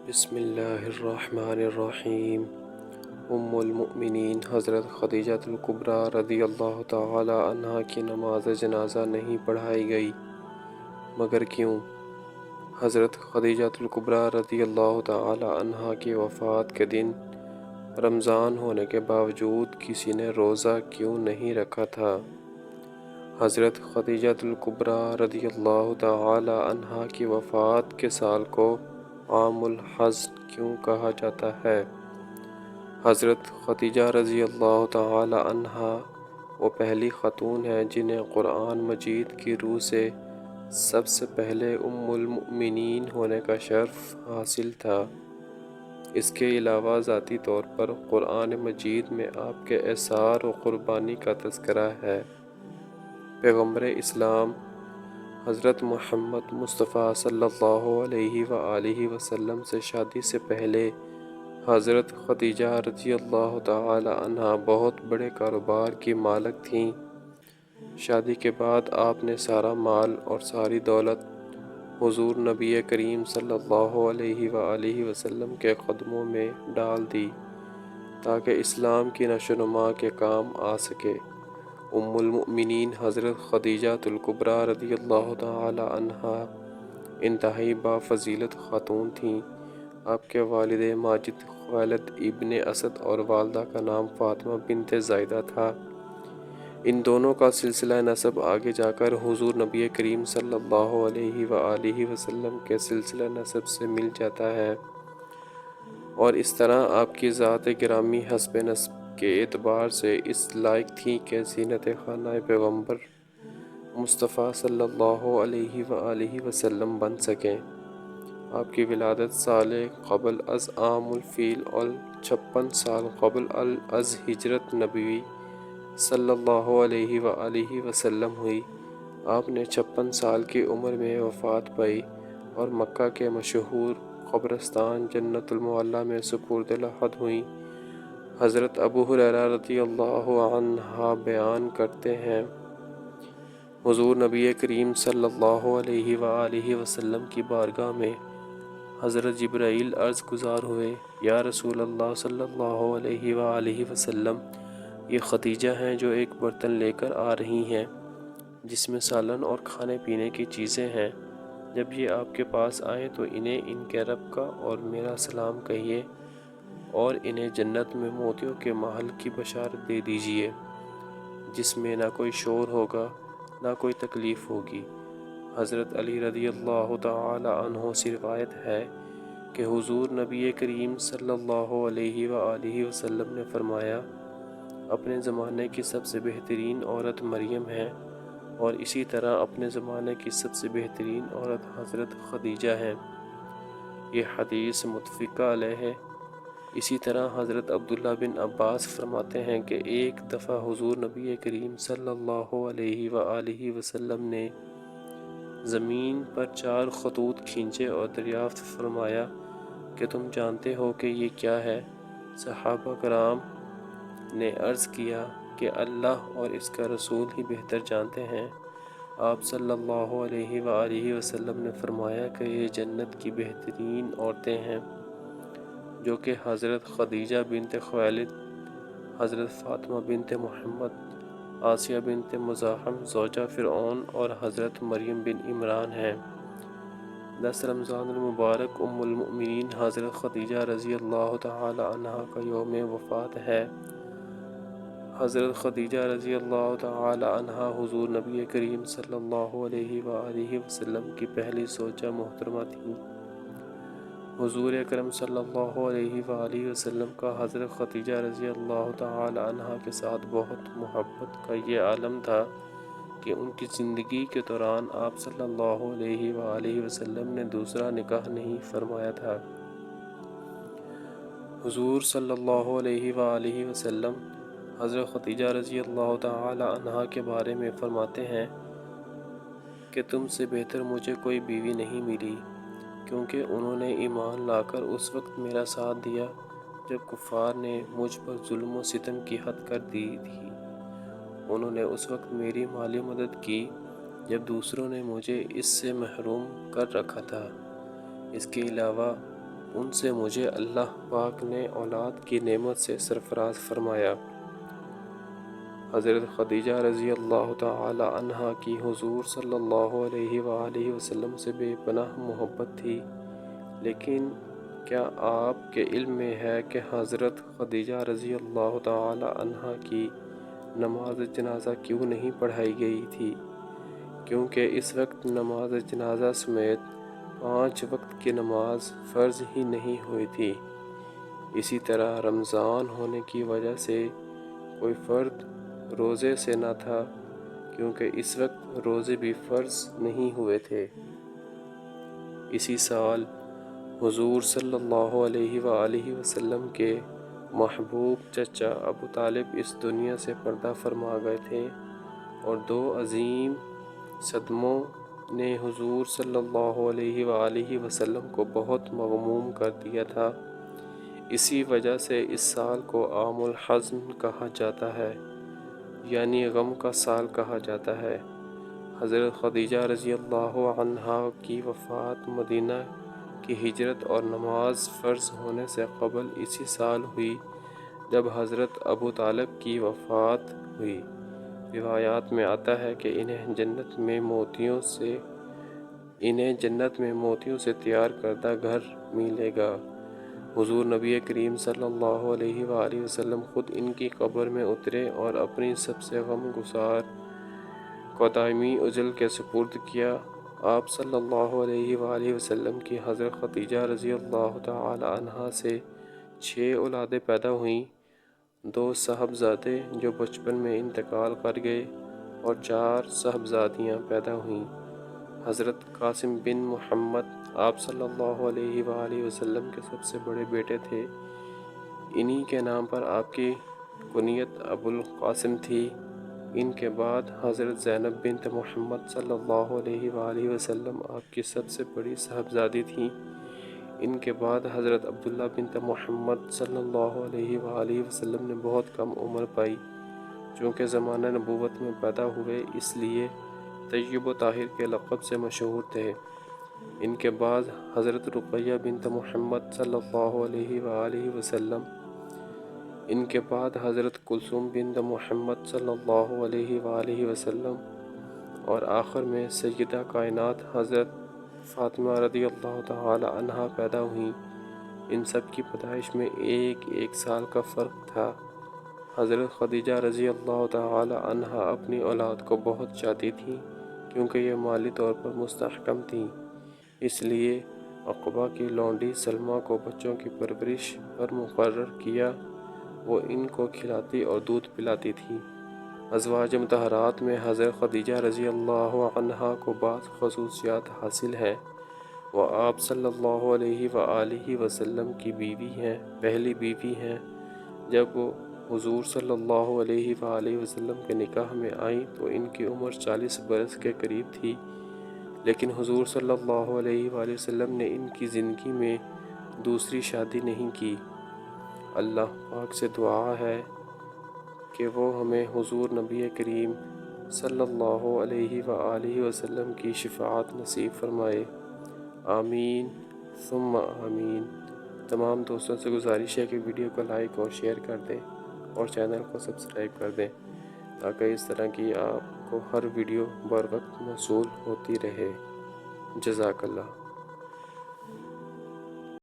بسم اللہ الرحمن الرحیم۔ ام المؤمنین حضرت خدیجہ الکبریٰ رضی اللہ تعالی عنہا کی نماز جنازہ نہیں پڑھائی گئی، مگر کیوں؟ حضرت خدیجہ الکبریٰ رضی اللہ تعالی عنہا کی وفات کے دن رمضان ہونے کے باوجود کسی نے روزہ کیوں نہیں رکھا تھا؟ حضرت خدیجہ الکبریٰ رضی اللہ تعالی عنہا کی وفات کے سال کو عام الحزن کیوں کہا جاتا ہے؟ حضرت خدیجہ رضی اللہ تعالی عنہا وہ پہلی خاتون ہیں جنہیں قرآن مجید کی روح سے سب سے پہلے ام المؤمنین ہونے کا شرف حاصل تھا۔ اس کے علاوہ ذاتی طور پر قرآن مجید میں آپ کے ایثار و قربانی کا تذکرہ ہے۔ پیغمبر اسلام حضرت محمد مصطفیٰ صلی اللہ علیہ وآلہ وسلم سے شادی سے پہلے حضرت خدیجہ رضی اللہ تعالی عنہا بہت بڑے کاروبار کی مالک تھیں۔ شادی کے بعد آپ نے سارا مال اور ساری دولت حضور نبی کریم صلی اللہ علیہ وآلہ وسلم کے قدموں میں ڈال دی تاکہ اسلام کی نشو و نما کے کام آ سکے۔ ام المؤمنین حضرت خدیجہ الکبریٰ رضی اللہ تعالی عنہا انتہائی بافضیلت خاتون تھیں۔ آپ کے والد ماجد خالد ابن اسد اور والدہ کا نام فاطمہ بنت زائدہ تھا۔ ان دونوں کا سلسلہ نسب آگے جا کر حضور نبی کریم صلی اللہ علیہ وآلہ وسلم کے سلسلہ نسب سے مل جاتا ہے، اور اس طرح آپ کی ذات گرامی حسب نسب کے اعتبار سے اس لائق تھیں کہ زینت خانہ پیغمبر مصطفیٰ صلی اللہ علیہ وآلہ وسلم بن سکیں۔ آپ کی ولادت سال قبل از عام الفیل اور 56 سال قبل از ہجرت نبوی صلی اللہ علیہ وآلہ وسلم ہوئی۔ آپ نے 56 سال کی عمر میں وفات پائی اور مکہ کے مشہور قبرستان جنت المعلیٰ میں سپرد لحد ہوئیں۔ حضرت ابو ہریرہ رضی اللہ عنہ بیان کرتے ہیں، حضور نبی کریم صلی اللہ علیہ وآلہ وسلم کی بارگاہ میں حضرت جبرائیل عرض گزار ہوئے، یا رسول اللہ صلی اللہ علیہ وآلہ وسلم، یہ خدیجہ ہیں جو ایک برتن لے کر آ رہی ہیں جس میں سالن اور کھانے پینے کی چیزیں ہیں۔ جب یہ آپ کے پاس آئیں تو انہیں ان کے رب کا اور میرا سلام کہیے، اور انہیں جنت میں موتیوں کے محل کی بشارت دے دیجیے جس میں نہ کوئی شور ہوگا نہ کوئی تکلیف ہوگی۔ حضرت علی رضی اللہ تعالی عنہ سے روایت ہے کہ حضور نبی کریم صلی اللہ علیہ وآلہ وسلم نے فرمایا، اپنے زمانے کی سب سے بہترین عورت مریم ہے، اور اسی طرح اپنے زمانے کی سب سے بہترین عورت حضرت خدیجہ ہیں۔ یہ حدیث متفق علیہ ہے۔ اسی طرح حضرت عبداللہ بن عباس فرماتے ہیں کہ ایک دفعہ حضور نبی کریم صلی اللہ علیہ وآلہ وسلم نے زمین پر 4 خطوط کھینچے اور دریافت فرمایا کہ تم جانتے ہو کہ یہ کیا ہے؟ صحابہ کرام نے عرض کیا کہ اللہ اور اس کا رسول ہی بہتر جانتے ہیں۔ آپ صلی اللہ علیہ وآلہ وسلم نے فرمایا کہ یہ جنت کی بہترین عورتیں ہیں، جو کہ حضرت خدیجہ بنت خویلد، حضرت فاطمہ بنت محمد، آسیہ بنت مزاحم زوجہ فرعون اور حضرت مریم بن عمران ہیں۔ 10 رمضان المبارک ام المؤمنین حضرت خدیجہ رضی اللہ تعالی عنہا کا یوم وفات ہے۔ حضرت خدیجہ رضی اللہ تعالی عنہا حضور نبی کریم صلی اللہ علیہ وآلہ وسلم کی پہلی زوجہ محترمہ تھیں۔ حضور اکرم صلی اللہ علیہ وآلہ وسلم کا حضرت خدیجہ رضی اللہ تعالی عنہا کے ساتھ بہت محبت کا یہ عالم تھا کہ ان کی زندگی کے دوران آپ صلی اللہ علیہ وآلہ وسلم نے دوسرا نکاح نہیں فرمایا تھا۔ حضور صلی اللہ علیہ وآلہ وسلم حضرت خدیجہ رضی اللہ تعالی عنہا کے بارے میں فرماتے ہیں کہ تم سے بہتر مجھے کوئی بیوی نہیں ملی، کیونکہ انہوں نے ایمان لا کر اس وقت میرا ساتھ دیا جب کفار نے مجھ پر ظلم و ستم کی حد کر دی تھی۔ انہوں نے اس وقت میری مالی مدد کی جب دوسروں نے مجھے اس سے محروم کر رکھا تھا۔ اس کے علاوہ ان سے مجھے اللہ پاک نے اولاد کی نعمت سے سرفراز فرمایا۔ حضرت خدیجہ رضی اللہ تعالی عنہا کی حضور صلی اللہ علیہ وآلہ وسلم سے بے پناہ محبت تھی، لیکن کیا آپ کے علم میں ہے کہ حضرت خدیجہ رضی اللہ تعالی عنہا کی نماز جنازہ کیوں نہیں پڑھائی گئی تھی؟ کیونکہ اس وقت نماز جنازہ سمیت 5 وقت کی نماز فرض ہی نہیں ہوئی تھی۔ اسی طرح رمضان ہونے کی وجہ سے کوئی فرد روزے سے نہ تھا، کیونکہ اس وقت روزے بھی فرض نہیں ہوئے تھے۔ اسی سال حضور صلی اللہ علیہ وآلہ وسلم کے محبوب چچا ابو طالب اس دنیا سے پردہ فرما گئے تھے، اور 2 عظیم صدموں نے حضور صلی اللہ علیہ وآلہ وسلم کو بہت مغموم کر دیا تھا۔ اسی وجہ سے اس سال کو عام الحزن کہا جاتا ہے، یعنی غم کا سال کہا جاتا ہے۔ حضرت خدیجہ رضی اللہ عنہا کی وفات مدینہ کی ہجرت اور نماز فرض ہونے سے قبل اسی سال ہوئی جب حضرت ابو طالب کی وفات ہوئی۔ روایات میں آتا ہے کہ انہیں جنت میں موتیوں سے تیار کردہ گھر ملے گا۔ حضور نبی کریم صلی اللہ علیہ وآلہ وسلم خود ان کی قبر میں اترے اور اپنی سب سے غم گسار کو دائمی اجل کے سپرد کیا۔ آپ صلی اللہ علیہ وآلہ وسلم کی حضرت خدیجہ رضی اللہ تعالی عنہا سے 6 اولادیں پیدا ہوئیں، 2 صاحبزادے جو بچپن میں انتقال کر گئے، اور 4 صاحبزادیاں پیدا ہوئیں۔ حضرت قاسم بن محمد آپ صلی اللہ علیہ وآلہ وسلم کے سب سے بڑے بیٹے تھے۔ انہی کے نام پر آپ کی کنیت ابو القاسم تھی۔ ان کے بعد حضرت زینب بنت محمد صلی اللہ علیہ وآلہ وسلم آپ کی سب سے بڑی صاحبزادی تھیں۔ ان کے بعد حضرت عبداللہ بنت محمد صلی اللہ علیہ وآلہ وسلم نے بہت کم عمر پائی۔ چونکہ زمانہ نبوت میں پیدا ہوئے اس لیے طیب و طاہر کے لقب سے مشہور تھے۔ ان کے بعد حضرت رقیہ بنت محمد صلی اللہ علیہ وآلہ وسلم، ان کے بعد حضرت کلثوم بنت محمد صلی اللہ علیہ وآلہ وسلم، اور آخر میں سیدہ کائنات حضرت فاطمہ رضی اللہ تعالی عنہا پیدا ہوئیں۔ ان سب کی پیدائش میں ایک سال کا فرق تھا۔ حضرت خدیجہ رضی اللہ تعالی عنہا اپنی اولاد کو بہت چاہتی تھیں، کیونکہ یہ مالی طور پر مستحکم تھیں۔ اس لیے عقبہ کی لونڈی سلمہ کو بچوں کی پرورش پر مقرر کیا۔ وہ ان کو کھلاتی اور دودھ پلاتی تھی۔ ازواج مطہرات میں حضرت خدیجہ رضی اللہ عنہا کو بعض خصوصیات حاصل ہیں۔ وہ آپ صلی اللہ علیہ وآلہ وسلم کی پہلی بیوی ہیں۔ جب وہ حضور صلی اللہ علیہ وآلہ وسلم کے نکاح میں آئیں تو ان کی عمر 40 برس کے قریب تھی، لیکن حضور صلی اللہ علیہ وآلہ وسلم نے ان کی زندگی میں دوسری شادی نہیں کی۔ اللہ پاک سے دعا ہے کہ وہ ہمیں حضور نبی کریم صلی اللہ علیہ وآلہ وسلم کی شفاعت نصیب فرمائے۔ آمین ثم آمین۔ تمام دوستوں سے گزارش ہے کہ ویڈیو کو لائک اور شیئر کر دیں اور چینل کو سبسکرائب کر دیں، تاکہ اس طرح کی آپ کو ہر ویڈیو بر وقت موصول ہوتی رہے۔ جزاک اللہ۔